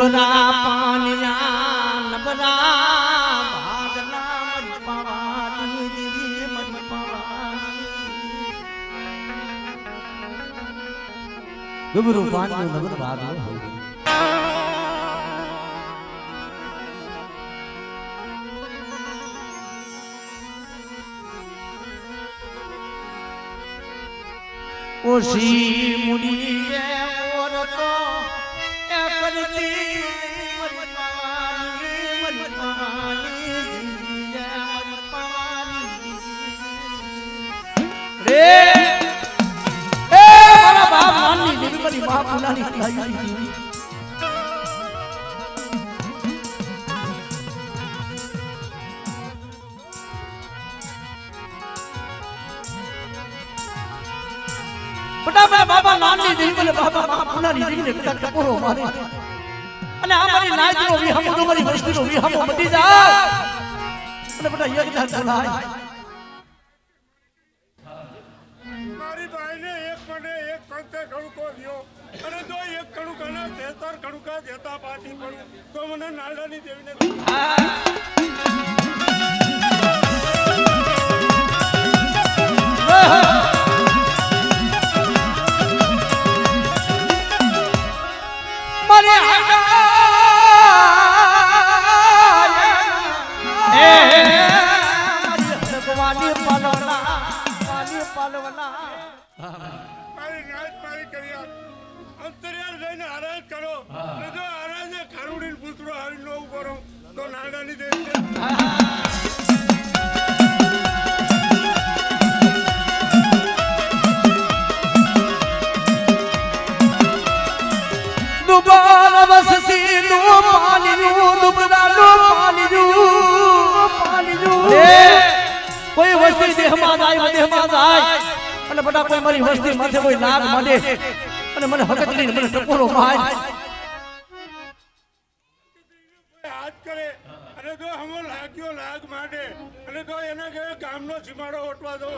ડુબરા પાણીના નબરા ભાગના મરી પાવાની દીદી મરી પાવાની ડુબરું પાણીનું નબર ભાગનું ઓશી મુડી રે ઓરતો એ કરતી મરી પાવાની રે એ મારા બાપ નાની દેવી મારી મા પુલાની લાઈ બટા બાબા નાની દેવી બોલે બાબા મા પુલાની દેવીને કટા ટપોરો મારે અને આ મારી નાયકનો વિહમો મારી વસ્તીનો વિહમો મટી જા અને બટા યજ્ઞ બોલાય મારી ભાઈને એક મને એક કંતે ખડુકો દ્યો અને જો એક ખડુકાના 73 ખડુકા દેતા પાટી પડું તો મને નાળાની દેવીને મારી નાચ મારી કર્યા અંતરિયાળ જઈને આરાજ કરો અને જો આરાજે ખારુડીને પૂતળો હારી ન ઉભો રહું તો નાળાની દેવી દુબાર વસસી નું પાણીનું દુબરાનું પાણીનું કોઈ વસ્તી દેહમાં જાય અને બટા કોઈ મારી વસ્તી માથે કોઈ નાગ માંડે અને મને હકત લઈને મને ટપોરો માર હાથ કરે અને જો હમો લાગ્યો લાગ માંડે અને જો એના કે ગામનો સીમાડો ઓટવા દો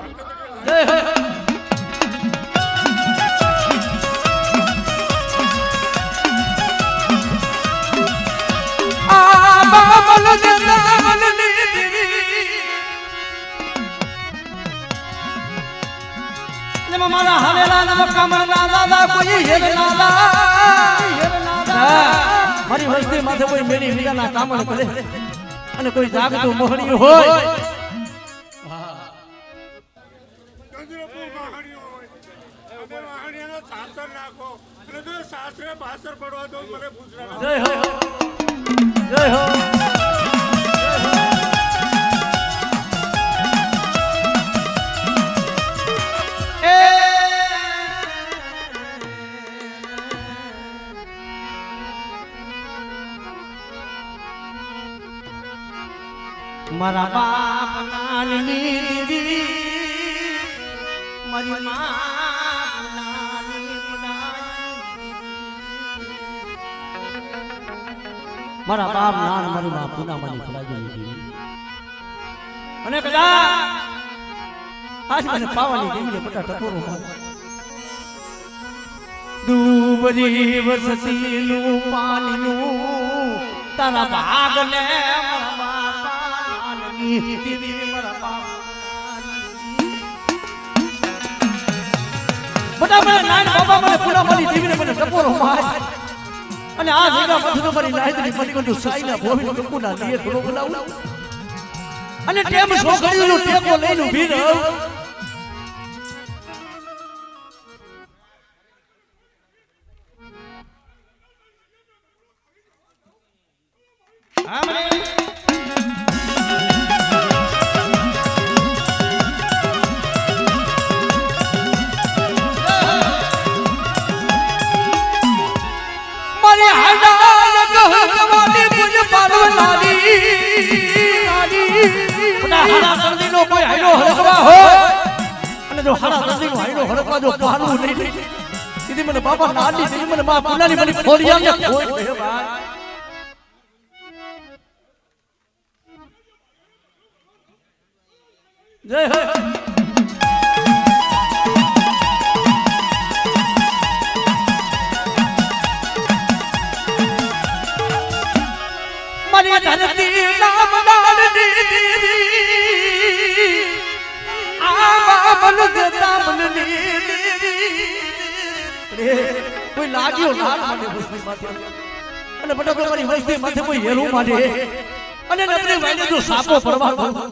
મારા હરેલા નવ કમળના દાદા કોઈ હેરનાદા મારી વસ્તી માથે કોઈ મેરી વીરાના કામળ કરે અને કોઈ જાગતું મોહણી હોય ગંજરપુર વાહણીઓ હોય અને વાહણીયાનો સાસર નાખો અને જો સાસરે બાસર પડવા દો મને પૂછરા જય હો જય હો મારા બાપ નાની દેવી મારી મા નાની મારા બાપ નાન મારી મા પુના માની ખલાજી અને કદાચ આજ મને પાવાની દેવીને પટા ટકોરો ડૂબરી વસતીનું પાણીનું તારા ભાગને બટા મને નાન બાબા મને પુના મારી દેવીને મને ટપોરો માર અને આ જગ્યા મધુનો મારી નાયતની પતિકંડુ સાઈના ભોવીનો ટપુના લીએ ઘોડો બોલાવું અને ટેમ છોકરીનો ટેકો લઈને ઊભી રહું મને બાબા નાની દેવી મને મા પુનાની મને ફોડિયા ને ખોઈ હે ભાઈ જય હો મન દેતા મનની કોઈ લાગ્યો લાલ માટે વસ્તી માથે અને બટા તમારી વસ્તી માથે કોઈ હેરું માટે અને નબળી વાઈને જો સાપો પડવાનો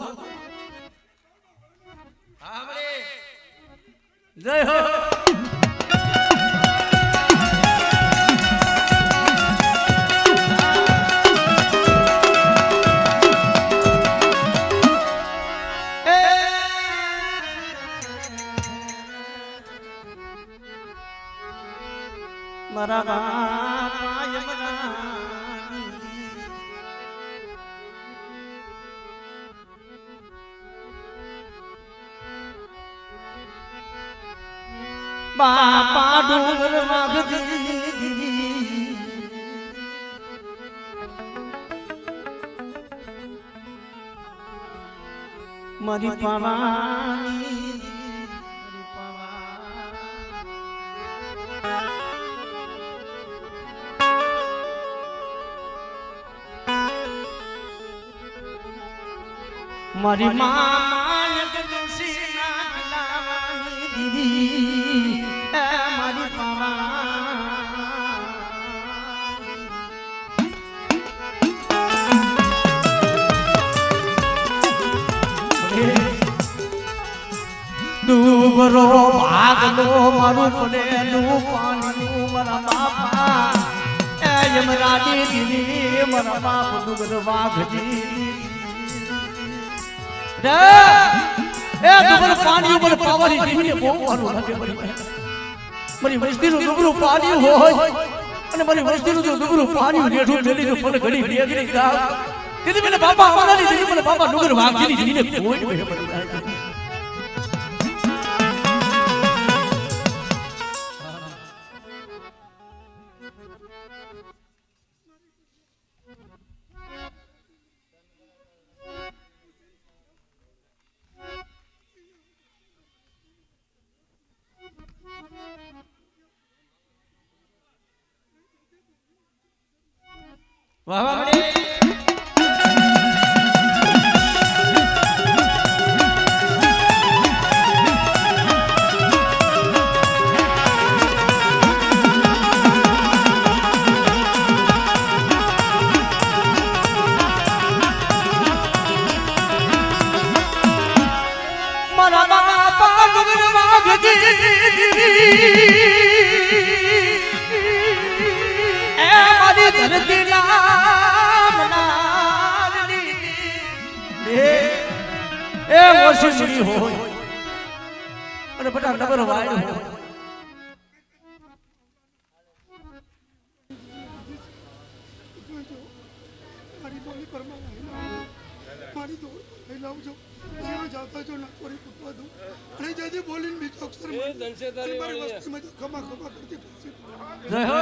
જય હો મારા બાપા યમના બાપા ડુંગર વાગજી મારી પાવાની મારી માન ગદુસી નાગલાની દીદી મારી દુબરો ભાગલો મારું પડેલું પાણીનું મારા બાપા યમરાજી દીદી મારા બાપ દુબર વાઘજી એ દુબર પાણી ઉપર પાવાની દીવીને બોલવાનું લાગે મારી વસ્તીનું દુબરું પાણી હોય અને મારી વસ્તીનું જો દુબરું પાણી રેઠું મેલી જો પણ ઘડી વેગડી ગાવ તેથી મને બાપા આવવાની દીધી મને બાપા ડુંગર વાઘજીની દીવીને કોઈ મેં પડી જાય વાહ વાહ મારા બાપા ડુંગર વાઘજી ધરતી નામ નાની એ ઓછી હોય અને બટા નગર વાય હોય મારી બોલી મારી દોડ લઈ લાવજો જાતા જો નાકોરી કૂટવા દઉં અને જલ્દી બોલીને બીજો અક્ષર મારી વસ્તીમાં જો ખમા ખમા કરતી જય હો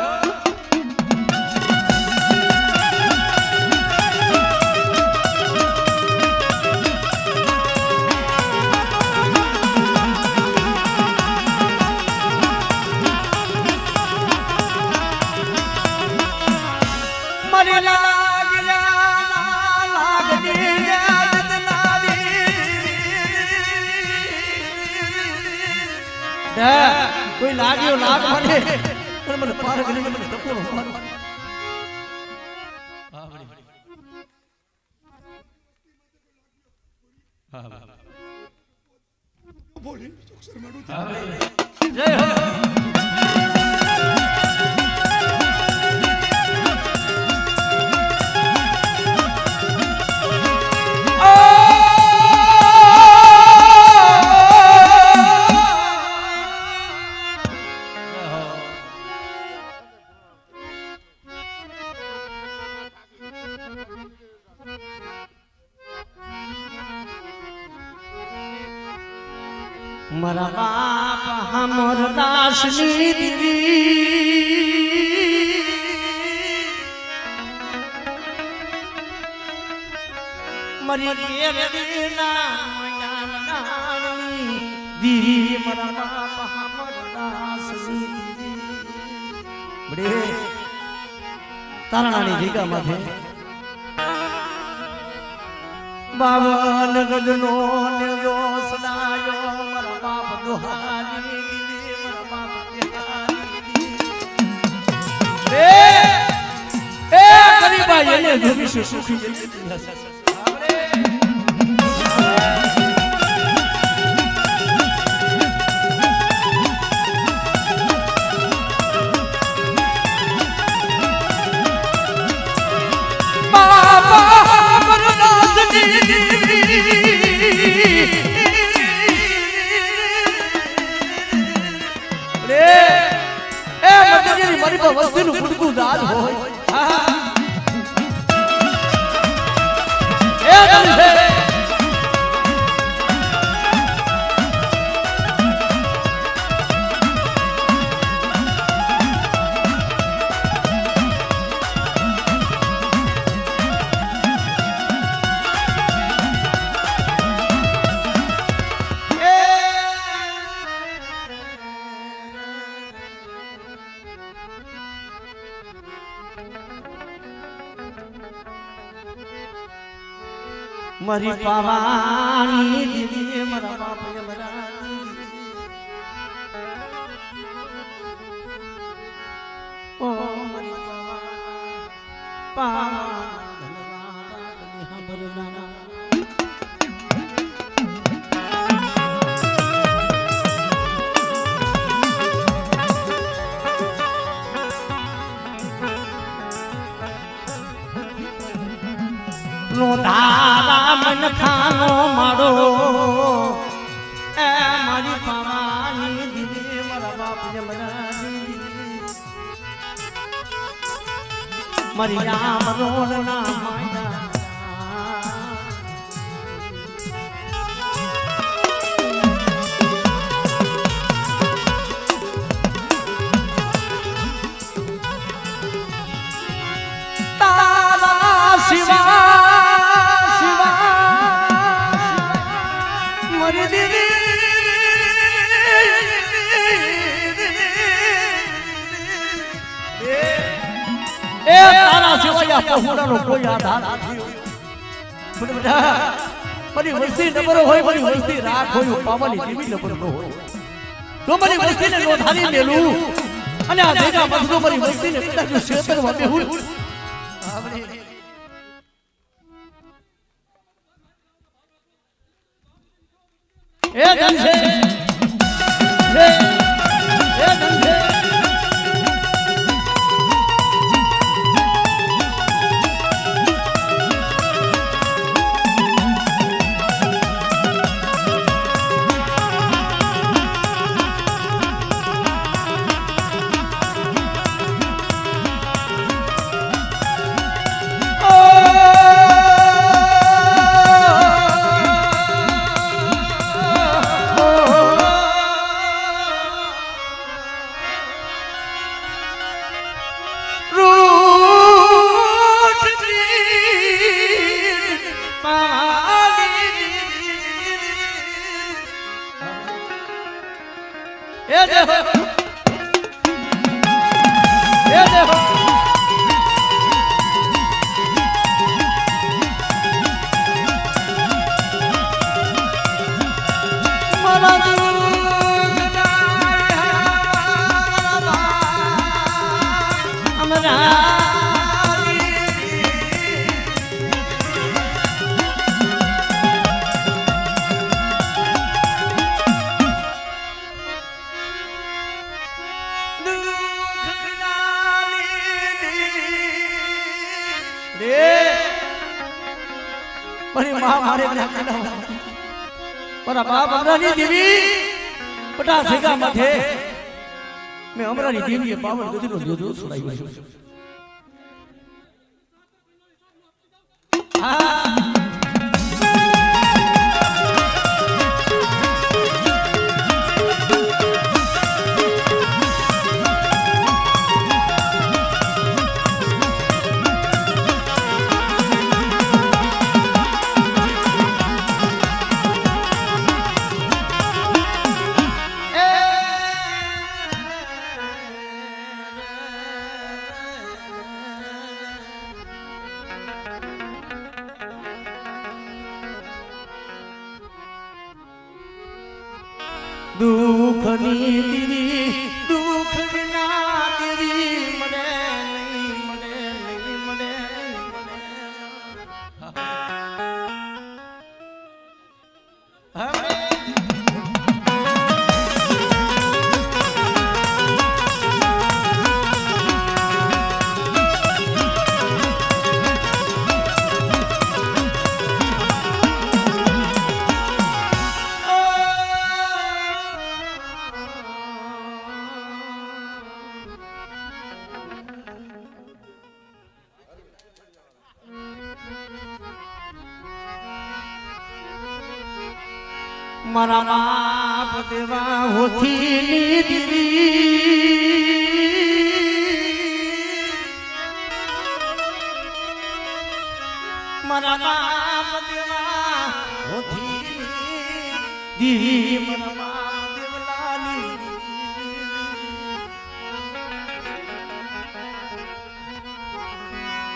કોઈ લાગ્યો લાગ મને પણ મને પાર કરી મને ટપોરો મારો બોલીને બીજો અક્ષર મારું જય હો મારા બાપ હમર દાસની દીદી મારી દેવના મયાની દીદી મારા બાપ હમર દાસની દીદી બડે તારણાની જગ્યા માથે 52 ગજનો નેજો સદાયો મારા બાપ જો હારી દીદી મારા બાપ એ ગરીબાઈ એને જોઈશું સુખી મારી પર વસ્તીનું ગુડગું દાદ હોય મારી પાવાની દીદી મારા બાપ ઓ મારી નો ધારા મન ખાનો મારો એ મારી પાવાની દીદી મારા બાપ મારી રામ રોણ ના માયા તારા શિવા કોઈ આધાર મારી વસ્તી નંબર હોય મારી વસ્તી રાખ હોય પાવાની દેવી નંબર હોય તો મારી વસ્તીને નોંધારી મેલું અને આ દેગા બધું મારી વસ્તીને કદાચ ક્ષેત્રમાં બેહું એ ધન છે મારા બાપ અમરાની દેવી પટા સેગા માથે મેં અમરાની દેવીએ પાવન ગતિનો જોજો સુનાવ્યો છે દુઃખની દીવી દુઃખ વિના દેવી મળે નહીં મળે નહીં મળે મારા બાપ દેવા હોથી દીદી મારા બાપ દેવા હોથી દીદી મારા બાપ દેવલાલી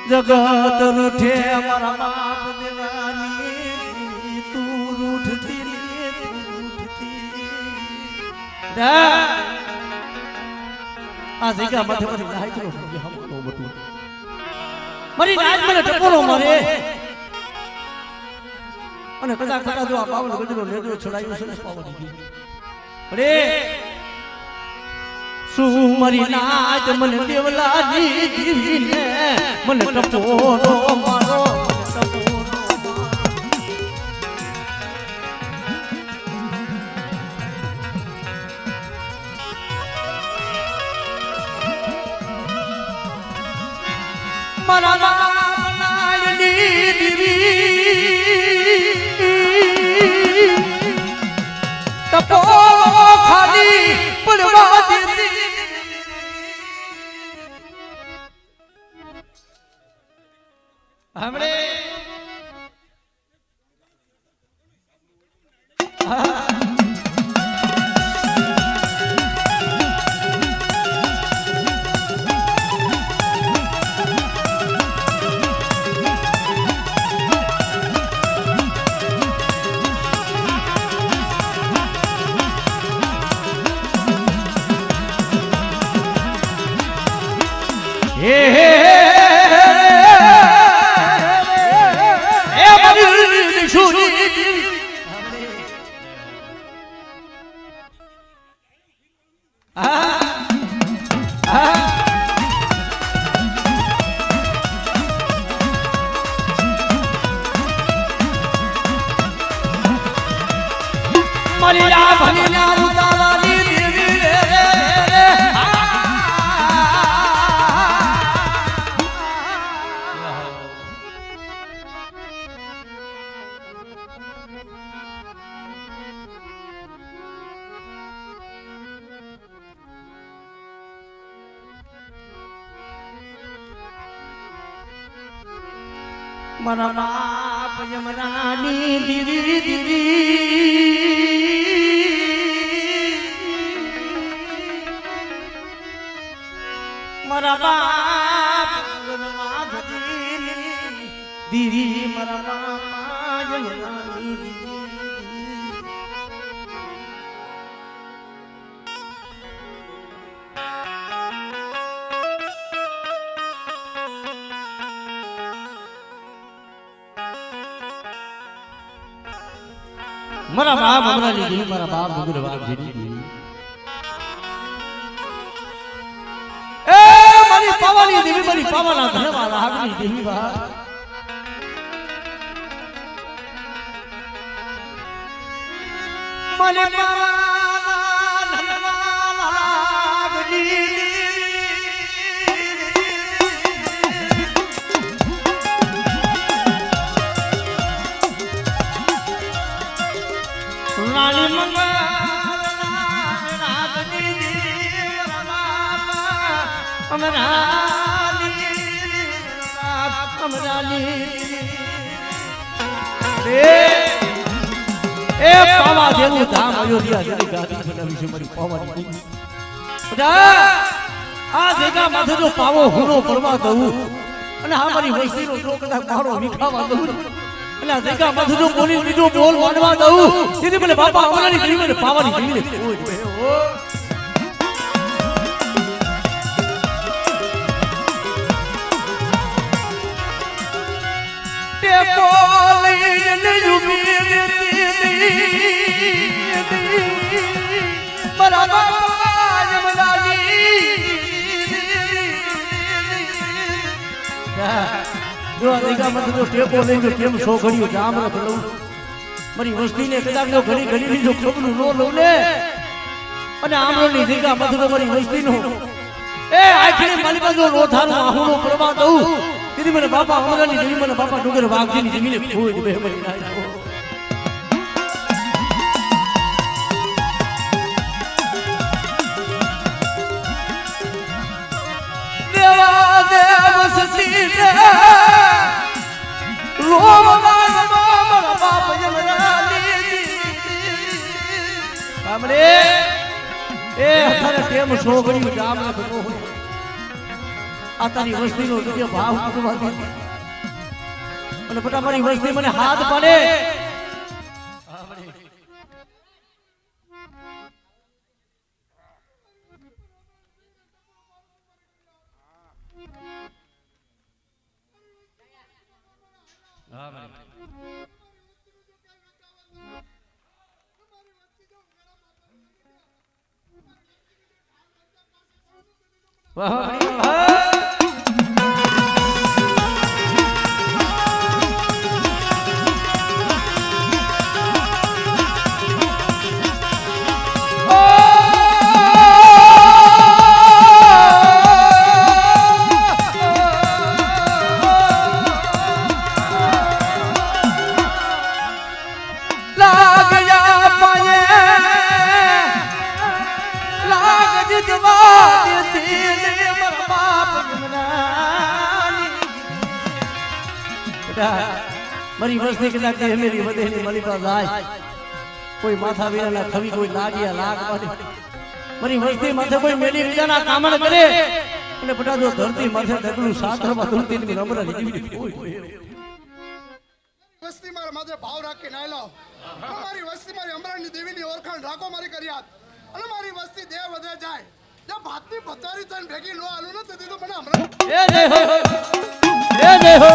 જગત રૂઠે મારા બાપ દેવાની તું રૂઠતી આ જગ્યા માથે મારી નાઈ કરો હમણો બટુ મારી નાઈ મને ટપોરો મારે અને કદાચ જો આ પાવન ગજરો લેજો છડાયું છે ને પાવન અરે શું મારી નાઈ મને દેવલાજી દીવીને મને ટપોરો મારો મારા બાપ નાયની દીવી ટપો ખાલી પડવા દીધી હમણે મરિયા ભલિયા ઉતારાની દેવી રે મારા બાપ યમરાની દીવી દીવી મારા બાપ દીવી મારા બાપ યમરાની દીવી મારા બાપ હમણાં લીધી મારા બાપ ગુરુ બાપ જીતી એ મારી પાવાની દેવી મારી પાવાના ઘરમાં લાગણી દેવી બા મને પાવાના ઘરમાં લાગણી રાણી મંગળ અમરાની એ પાવા જેવું ધામ અયોધ્યા જેની ગાદી બનાવી છે મારી પાવાની આ જગ્યા માથે જો પાવો હુનો પરવા દઉં અને આ મારી વસ્તીનો જો કદાચ મારો વિખાવા દઉં એટલે આ જગ્યા મધુનો બોલી બીજો બોલ માનવા દઉં તેથી મને બાપા અમારાની દેવી મને પાવાની દેવીને કોઈ જોવે ઓ ટેકો લઈને ઉભી બરાબર જો આ દેખા મતલબ ટેકો લઈને કેમ સો ઘડીઓ જામ રખ લઉં મારી વસ્તીને કદાચ જો ઘડી ઘડી જો ખબરું નો લઉં ને અને આમરોની દેખા મતલબ મારી વસ્તીનો એ આખી માલિકા જો નો થારું આહુનો પ્રવાહ દઉં તેથી મને બાપા અમારાની દેવી મને બાપા ડુંગર વાઘજીની જમીને ખોઈ બે મરી નાખ્યો દેવા દેવ સતી દે લોમના મારા બાપ જમરાની કામરે એ તારે કેમ સો ગયું જામ ન થતો હોય આ તારી વસ્તીનો જે ભાવ કુટવાથી અને બટા મારી વસ્તી મને હાથ પાડે મારી વસ્તી કદાચ મેરી વધેલી મલિકા જાય કોઈ માથા વીરાના ખવી કોઈ લાગ્યા લાગ પાડે મારી વસ્તી માથે કોઈ મેલી બીજાના કામણ કરે અને બટા જો ધરતી માથે ઢગલું સાતરમાં ધરતી ની રમરા જીવી કોઈ વસ્તી મારા માથે ભાવ રાખી ના લાવ મારી વસ્તી મારી અમરાની દેવીની ઓળખાણ રાખો મારી કર્યા અને મારી વસ્તી દેવ વધે જાય જે ભાતની ભતારી થઈને ભેગી નો આલું ન થતી તો મને અમરા એ જય હો એ જય હો